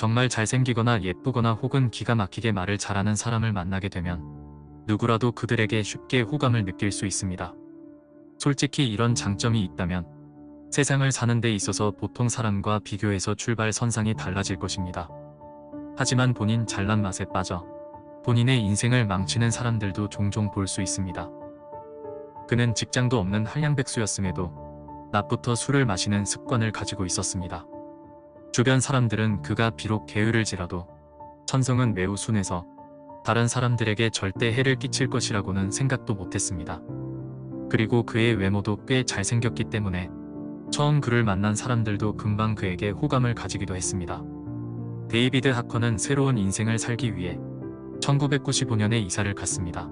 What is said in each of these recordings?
정말 잘생기거나 예쁘거나 혹은 기가 막히게 말을 잘하는 사람을 만나게 되면 누구라도 그들에게 쉽게 호감을 느낄 수 있습니다. 솔직히 이런 장점이 있다면 세상을 사는 데 있어서 보통 사람과 비교해서 출발선상이 달라질 것입니다. 하지만 본인 잘난 맛에 빠져 본인의 인생을 망치는 사람들도 종종 볼 수 있습니다. 그는 직장도 없는 한량백수였음에도 낮부터 술을 마시는 습관을 가지고 있었습니다. 주변 사람들은 그가 비록 게으를지라도 천성은 매우 순해서 다른 사람들에게 절대 해를 끼칠 것이라고는 생각도 못했습니다. 그리고 그의 외모도 꽤 잘생겼기 때문에 처음 그를 만난 사람들도 금방 그에게 호감을 가지기도 했습니다. 데이비드 하커는 새로운 인생을 살기 위해 1995년에 이사를 갔습니다.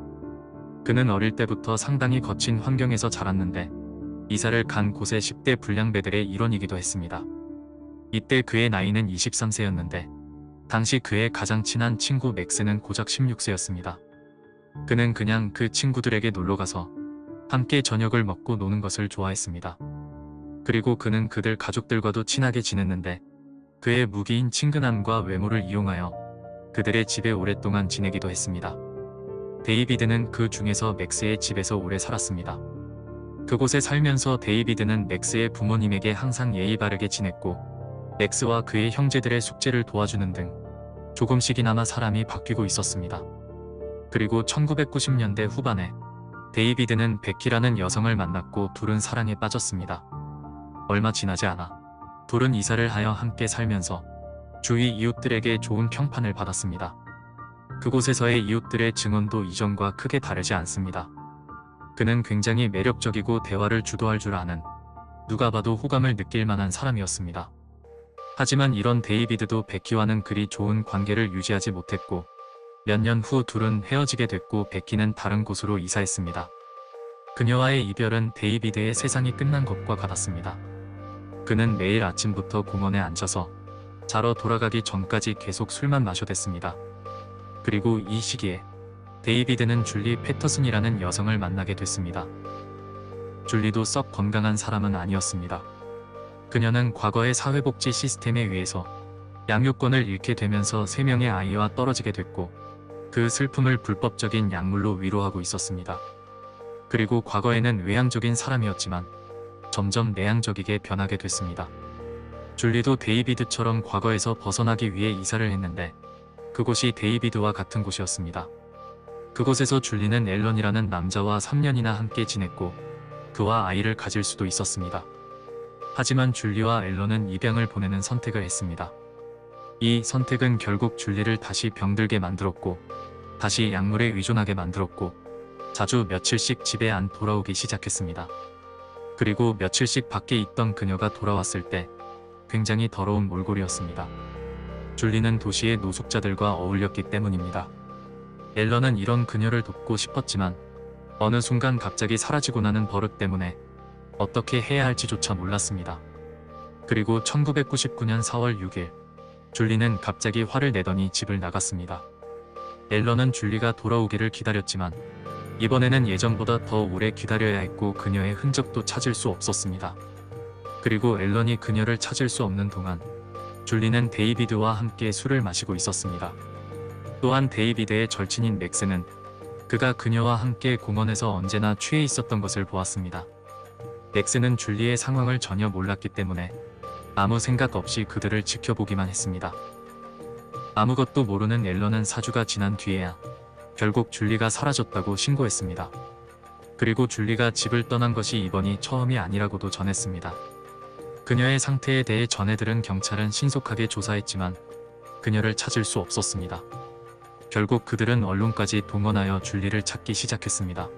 그는 어릴 때부터 상당히 거친 환경에서 자랐는데 이사를 간 곳의 10대 불량배들의 일원이기도 했습니다. 이때 그의 나이는 23세였는데 당시 그의 가장 친한 친구 맥스는 고작 16세였습니다. 그는 그냥 그 친구들에게 놀러가서 함께 저녁을 먹고 노는 것을 좋아했습니다. 그리고 그는 그들 가족들과도 친하게 지냈는데 그의 무기인 친근함과 외모를 이용하여 그들의 집에 오랫동안 지내기도 했습니다. 데이비드는 그 중에서 맥스의 집에서 오래 살았습니다. 그곳에 살면서 데이비드는 맥스의 부모님에게 항상 예의 바르게 지냈고 맥스와 그의 형제들의 숙제를 도와주는 등 조금씩이나마 사람이 바뀌고 있었습니다. 그리고 1990년대 후반에 데이비드는 베키라는 여성을 만났고 둘은 사랑에 빠졌습니다. 얼마 지나지 않아 둘은 이사를 하여 함께 살면서 주위 이웃들에게 좋은 평판을 받았습니다. 그곳에서의 이웃들의 증언도 이전과 크게 다르지 않습니다. 그는 굉장히 매력적이고 대화를 주도할 줄 아는 누가 봐도 호감을 느낄 만한 사람이었습니다. 하지만 이런 데이비드도 베키와는 그리 좋은 관계를 유지하지 못했고 몇 년 후 둘은 헤어지게 됐고 베키는 다른 곳으로 이사했습니다. 그녀와의 이별은 데이비드의 세상이 끝난 것과 같았습니다. 그는 매일 아침부터 공원에 앉아서 자러 돌아가기 전까지 계속 술만 마셔댔습니다. 그리고 이 시기에 데이비드는 줄리 패터슨이라는 여성을 만나게 됐습니다. 줄리도 썩 건강한 사람은 아니었습니다. 그녀는 과거의 사회복지 시스템에 의해서 양육권을 잃게 되면서 3명의 아이와 떨어지게 됐고 그 슬픔을 불법적인 약물로 위로하고 있었습니다. 그리고 과거에는 외향적인 사람이었지만 점점 내향적이게 변하게 됐습니다. 줄리도 데이비드처럼 과거에서 벗어나기 위해 이사를 했는데 그곳이 데이비드와 같은 곳이었습니다. 그곳에서 줄리는 앨런이라는 남자와 3년이나 함께 지냈고 그와 아이를 가질 수도 있었습니다. 하지만 줄리와 앨런은 입양을 보내는 선택을 했습니다. 이 선택은 결국 줄리를 다시 병들게 만들었고 다시 약물에 의존하게 만들었고 자주 며칠씩 집에 안 돌아오기 시작했습니다. 그리고 며칠씩 밖에 있던 그녀가 돌아왔을 때 굉장히 더러운 몰골이었습니다. 줄리는 도시의 노숙자들과 어울렸기 때문입니다. 앨런은 이런 그녀를 돕고 싶었지만 어느 순간 갑자기 사라지고 나는 버릇 때문에 어떻게 해야 할지조차 몰랐습니다. 그리고 1999년 4월 6일 줄리는 갑자기 화를 내더니 집을 나갔습니다. 앨런은 줄리가 돌아오기를 기다렸지만 이번에는 예전보다 더 오래 기다려야 했고 그녀의 흔적도 찾을 수 없었습니다. 그리고 앨런이 그녀를 찾을 수 없는 동안 줄리는 데이비드와 함께 술을 마시고 있었습니다. 또한 데이비드의 절친인 맥스는 그가 그녀와 함께 공원에서 언제나 취해 있었던 것을 보았습니다. 맥스는 줄리의 상황을 전혀 몰랐기 때문에 아무 생각 없이 그들을 지켜보기만 했습니다. 아무것도 모르는 앨런은 4주가 지난 뒤에야 결국 줄리가 사라졌다고 신고했습니다. 그리고 줄리가 집을 떠난 것이 이번이 처음이 아니라고도 전했습니다. 그녀의 상태에 대해 전해들은 경찰은 신속하게 조사했지만 그녀를 찾을 수 없었습니다. 결국 그들은 언론까지 동원하여 줄리를 찾기 시작했습니다.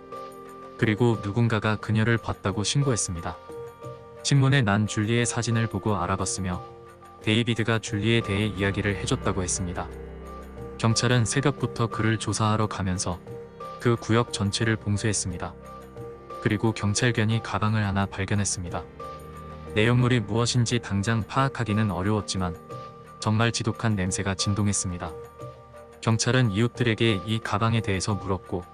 그리고 누군가가 그녀를 봤다고 신고했습니다. 신문에 난 줄리의 사진을 보고 알아봤으며 데이비드가 줄리에 대해 이야기를 해줬다고 했습니다. 경찰은 새벽부터 그를 조사하러 가면서 그 구역 전체를 봉쇄했습니다. 그리고 경찰견이 가방을 하나 발견했습니다. 내용물이 무엇인지 당장 파악하기는 어려웠지만 정말 지독한 냄새가 진동했습니다. 경찰은 이웃들에게 이 가방에 대해서 물었고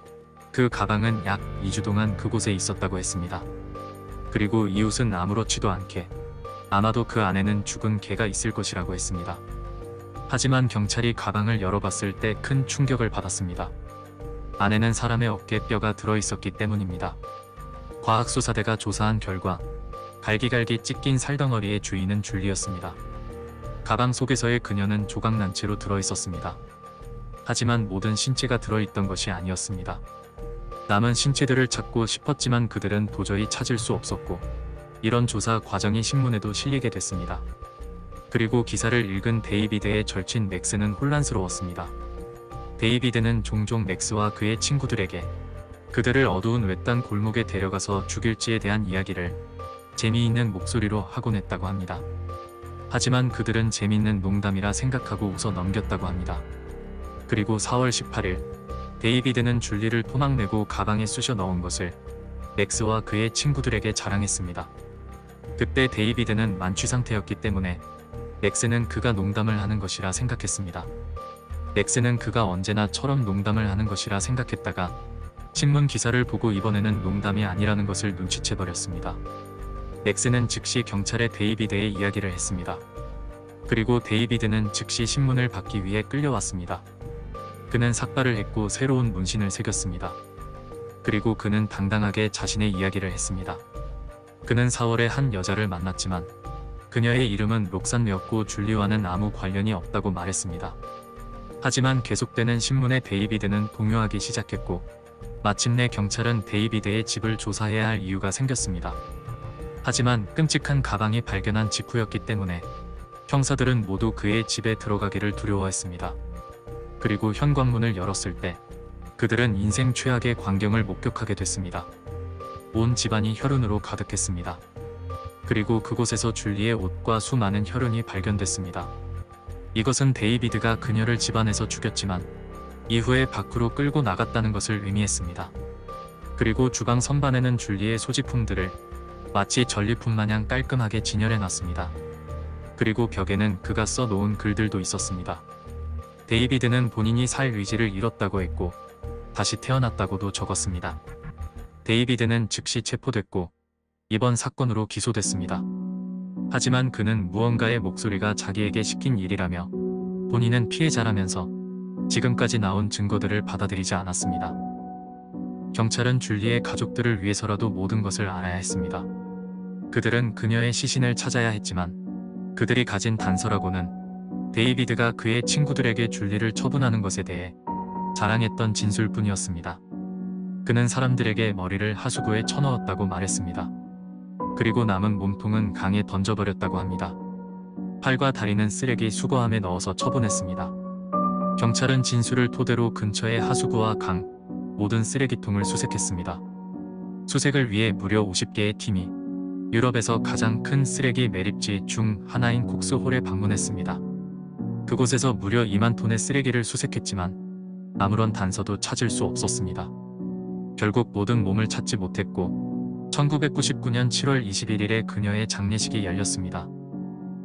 그 가방은 약 2주 동안 그곳에 있었다고 했습니다. 그리고 이웃은 아무렇지도 않게 아마도 그 안에는 죽은 개가 있을 것이라고 했습니다. 하지만 경찰이 가방을 열어봤을 때 큰 충격을 받았습니다. 안에는 사람의 어깨뼈가 들어있었기 때문입니다. 과학수사대가 조사한 결과 갈기갈기 찢긴 살덩어리의 주인은 줄리였습니다. 가방 속에서의 그녀는 조각난 채로 들어있었습니다. 하지만 모든 신체가 들어있던 것이 아니었습니다. 남은 신체들을 찾고 싶었지만 그들은 도저히 찾을 수 없었고 이런 조사 과정이 신문에도 실리게 됐습니다. 그리고 기사를 읽은 데이비드의 절친 맥스는 혼란스러웠습니다. 데이비드는 종종 맥스와 그의 친구들에게 그들을 어두운 외딴 골목에 데려가서 죽일지에 대한 이야기를 재미있는 목소리로 하곤 했다고 합니다. 하지만 그들은 재미있는 농담이라 생각하고 웃어 넘겼다고 합니다. 그리고 4월 18일 데이비드는 줄리를 토막내고 가방에 쑤셔 넣은 것을 맥스와 그의 친구들에게 자랑했습니다. 그때 데이비드는 만취 상태였기 때문에 맥스는 그가 농담을 하는 것이라 생각했습니다. 맥스는 그가 언제나처럼 농담을 하는 것이라 생각했다가 신문 기사를 보고 이번에는 농담이 아니라는 것을 눈치채버렸습니다. 맥스는 즉시 경찰에 데이비드의 이야기를 했습니다. 그리고 데이비드는 즉시 신문을 받기 위해 끌려왔습니다. 그는 삭발을 했고 새로운 문신을 새겼습니다. 그리고 그는 당당하게 자신의 이야기를 했습니다. 그는 4월에 한 여자를 만났지만 그녀의 이름은 록산이었고 줄리와는 아무 관련이 없다고 말했습니다. 하지만 계속되는 신문에 데이비드는 동요하기 시작했고 마침내 경찰은 데이비드의 집을 조사해야 할 이유가 생겼습니다. 하지만 끔찍한 가방이 발견한 직후였기 때문에 형사들은 모두 그의 집에 들어가기를 두려워했습니다. 그리고 현관문을 열었을 때 그들은 인생 최악의 광경을 목격하게 됐습니다. 온 집안이 혈흔으로 가득했습니다. 그리고 그곳에서 줄리의 옷과 수많은 혈흔이 발견됐습니다. 이것은 데이비드가 그녀를 집안에서 죽였지만 이후에 밖으로 끌고 나갔다는 것을 의미했습니다. 그리고 주방 선반에는 줄리의 소지품들을 마치 전리품 마냥 깔끔하게 진열해놨습니다. 그리고 벽에는 그가 써놓은 글들도 있었습니다. 데이비드는 본인이 살 의지를 잃었다고 했고 다시 태어났다고도 적었습니다. 데이비드는 즉시 체포됐고 이번 사건으로 기소됐습니다. 하지만 그는 무언가의 목소리가 자기에게 시킨 일이라며 본인은 피해자라면서 지금까지 나온 증거들을 받아들이지 않았습니다. 경찰은 줄리의 가족들을 위해서라도 모든 것을 알아야 했습니다. 그들은 그녀의 시신을 찾아야 했지만 그들이 가진 단서라고는 데이비드가 그의 친구들에게 줄리를 처분하는 것에 대해 자랑했던 진술뿐이었습니다. 그는 사람들에게 머리를 하수구에 쳐넣었다고 말했습니다. 그리고 남은 몸통은 강에 던져버렸다고 합니다. 팔과 다리는 쓰레기 수거함에 넣어서 처분했습니다. 경찰은 진술을 토대로 근처의 하수구와 강, 모든 쓰레기통을 수색했습니다. 수색을 위해 무려 50개의 팀이 유럽에서 가장 큰 쓰레기 매립지 중 하나인 콕스홀에 방문했습니다. 그곳에서 무려 2만 톤의 쓰레기를 수색했지만 아무런 단서도 찾을 수 없었습니다. 결국 모든 몸을 찾지 못했고 1999년 7월 21일에 그녀의 장례식이 열렸습니다.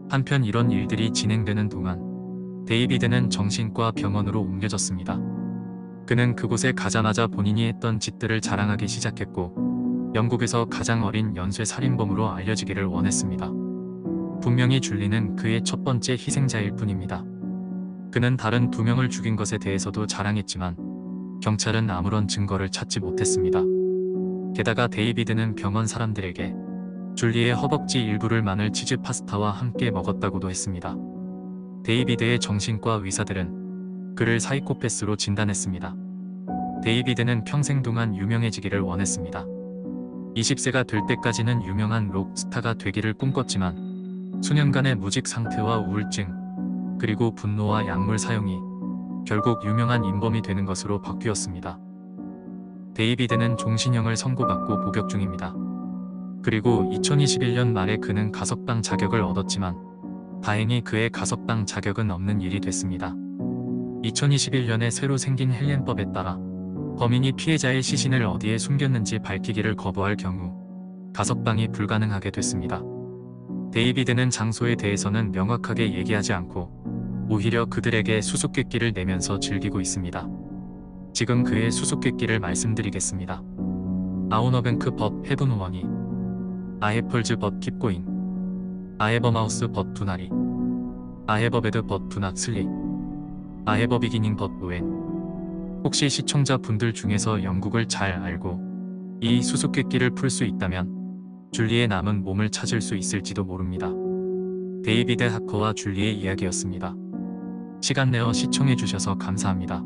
한편 이런 일들이 진행되는 동안 데이비드는 정신과 병원으로 옮겨졌습니다. 그는 그곳에 가자마자 본인이 했던 짓들을 자랑하기 시작했고 영국에서 가장 어린 연쇄 살인범으로 알려지기를 원했습니다. 분명히 줄리는 그의 첫 번째 희생자일 뿐입니다. 그는 다른 2명을 죽인 것에 대해서도 자랑했지만 경찰은 아무런 증거를 찾지 못했습니다. 게다가 데이비드는 병원 사람들에게 줄리의 허벅지 일부를 마늘 치즈 파스타와 함께 먹었다고도 했습니다. 데이비드의 정신과 의사들은 그를 사이코패스로 진단했습니다. 데이비드는 평생 동안 유명해지기를 원했습니다. 20세가 될 때까지는 유명한 록스타가 되기를 꿈꿨지만 수년간의 무직 상태와 우울증, 그리고 분노와 약물 사용이 결국 유명한 인범이 되는 것으로 바뀌었습니다. 데이비드는 종신형을 선고받고 복역 중입니다. 그리고 2021년 말에 그는 가석방 자격을 얻었지만 다행히 그의 가석방 자격은 없는 일이 됐습니다. 2021년에 새로 생긴 헬렌법에 따라 범인이 피해자의 시신을 어디에 숨겼는지 밝히기를 거부할 경우 가석방이 불가능하게 됐습니다. 데이비드는 장소에 대해서는 명확하게 얘기하지 않고 오히려 그들에게 수수께끼를 내면서 즐기고 있습니다. 지금 그의 수수께끼를 말씀드리겠습니다. 아우너뱅크 법 헤븐 원이 아해펄즈 법 킵고잉 아해버마우스 법 두나리 I have a bad but do not sleep. I have a beginning but no end. 혹시 시청자분들 중에서 영국을 잘 알고 이 수수께끼를 풀 수 있다면 줄리의 남은 몸을 찾을 수 있을지도 모릅니다. 데이비드 하커와 줄리의 이야기였습니다. 시간 내어 시청해주셔서 감사합니다.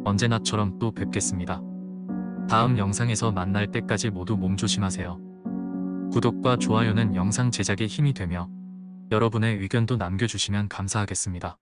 언제나처럼 또 뵙겠습니다. 다음 영상에서 만날 때까지 모두 몸 조심하세요. 구독과 좋아요는 영상 제작에 힘이 되며 여러분의 의견도 남겨주시면 감사하겠습니다.